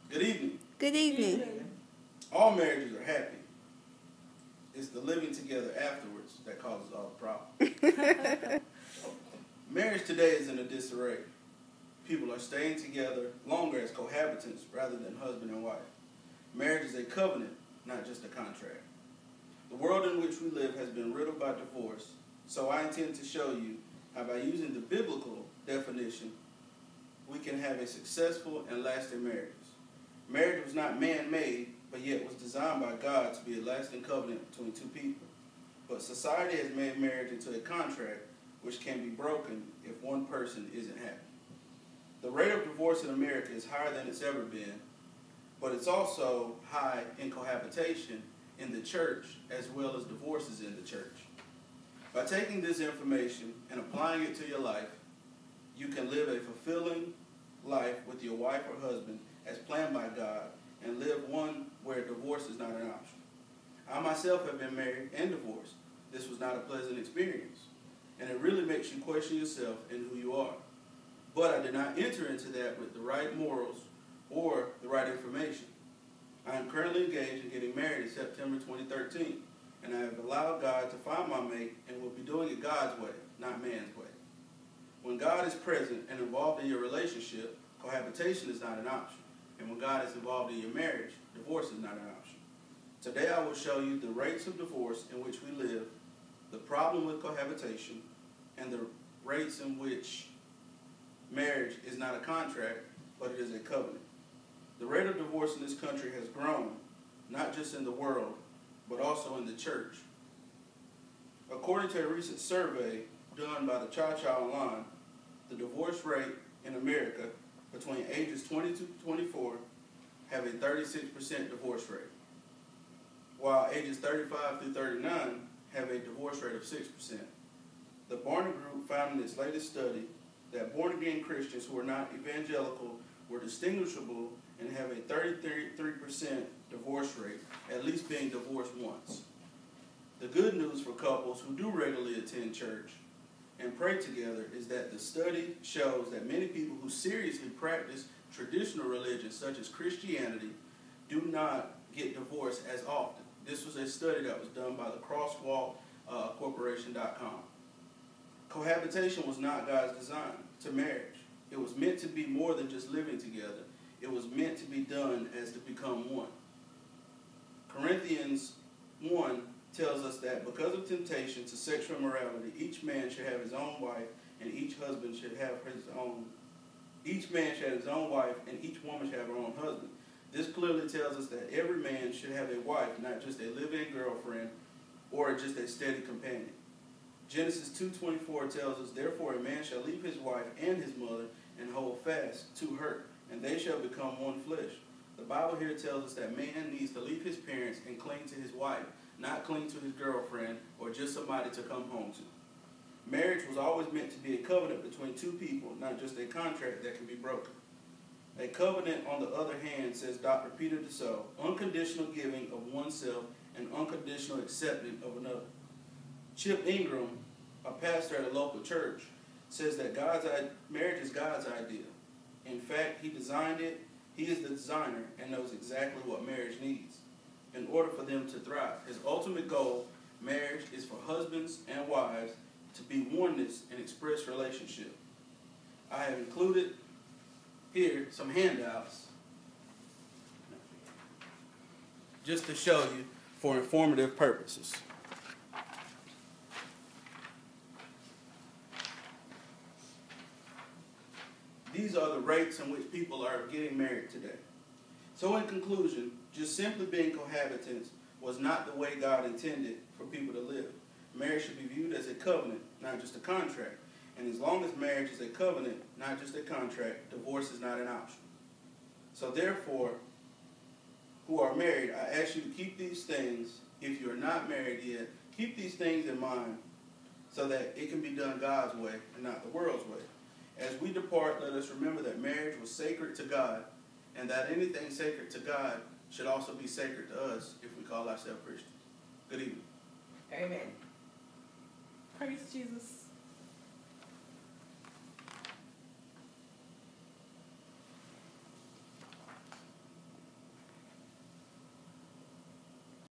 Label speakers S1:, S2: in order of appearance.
S1: Good evening.
S2: Good evening.
S1: All marriages are happy. It's the living together afterwards that causes all the problems. Marriage today is in a disarray. People are staying together longer as cohabitants rather than husband and wife. Marriage is a covenant, not just a contract. The world in which we live has been riddled by divorce, so I intend to show you how by using the biblical definition, we can have a successful and lasting marriage. Marriage was not man-made, but yet was designed by God to be a lasting covenant between two people. But society has made marriage into a contract which can be broken if one person isn't happy. The rate of divorce in America is higher than it's ever been, but it's also high in cohabitation in the church as well as divorces in the church. By taking this information and applying it to your life, you can live a fulfilling life with your wife or husband as planned by God and live one where divorce is not an option. I myself have been married and divorced. This was not a pleasant experience, and it really makes you question yourself and who you are. But I did not enter into that with the right morals or the right information. I am currently engaged in getting married in September 2013, and I have allowed God to find my mate and will be doing it God's way, not man's way. When God is present and involved in your relationship, cohabitation is not an option. And when God is involved in your marriage, divorce is not an option. Today I will show you the rates of divorce in which we live, the problem with cohabitation, and the rates in which marriage is not a contract, but it is a covenant. The rate of divorce in this country has grown, not just in the world, but also in the church. According to a recent survey done by the Cha-Cha Online, the divorce rate in America between ages 22 to 24 have a 36% divorce rate, while ages 35 through 39 have a divorce rate of 6%. The Barna Group found in its latest study that born-again Christians who are not evangelical were distinguishable and have a 33% divorce rate, at least being divorced once. The good news for couples who do regularly attend church and pray together is that the study shows that many people who seriously practice traditional religions such as Christianity do not get divorced as often. This was a study that was done by the crosswalkcorporation.com. Cohabitation was not God's design to marriage. It was meant to be more than just living together. It was meant to be done as to become one. Corinthians 1 tells us that because of temptation to sexual immorality, each man should have his own wife, and each husband should have his own. Each man should have his own wife, and each woman should have her own husband. This clearly tells us that every man should have a wife, not just a live-in girlfriend or just a steady companion. Genesis 2:24 tells us, therefore a man shall leave his wife and his mother and hold fast to her, and they shall become one flesh. The Bible here tells us that man needs to leave his parents and cling to his wife, not cling to his girlfriend or just somebody to come home to. Marriage was always meant to be a covenant between two people, not just a contract that can be broken. A covenant, on the other hand, says Dr. Peter DeSoe, unconditional giving of oneself and unconditional accepting of another. Chip Ingram, a pastor at a local church, says that marriage is God's idea. In fact, he designed it, he is the designer, and knows exactly what marriage needs in order for them to thrive. His ultimate goal, marriage, is for husbands and wives to be oneness and express relationship. I have included here some handouts just to show you for informative purposes. These are the rates in which people are getting married today. So in conclusion, just simply being cohabitants was not the way God intended for people to live. Marriage should be viewed as a covenant, not just a contract. And as long as marriage is a covenant, not just a contract, divorce is not an option. So therefore, who are married, I ask you to keep these things, if you're not married yet, keep these things in mind so that it can be done God's way and not the world's way. As we depart, let us remember that marriage was sacred to God, and that anything sacred to God should also be sacred to us if we call ourselves Christians. Good evening.
S3: Amen. Praise Jesus.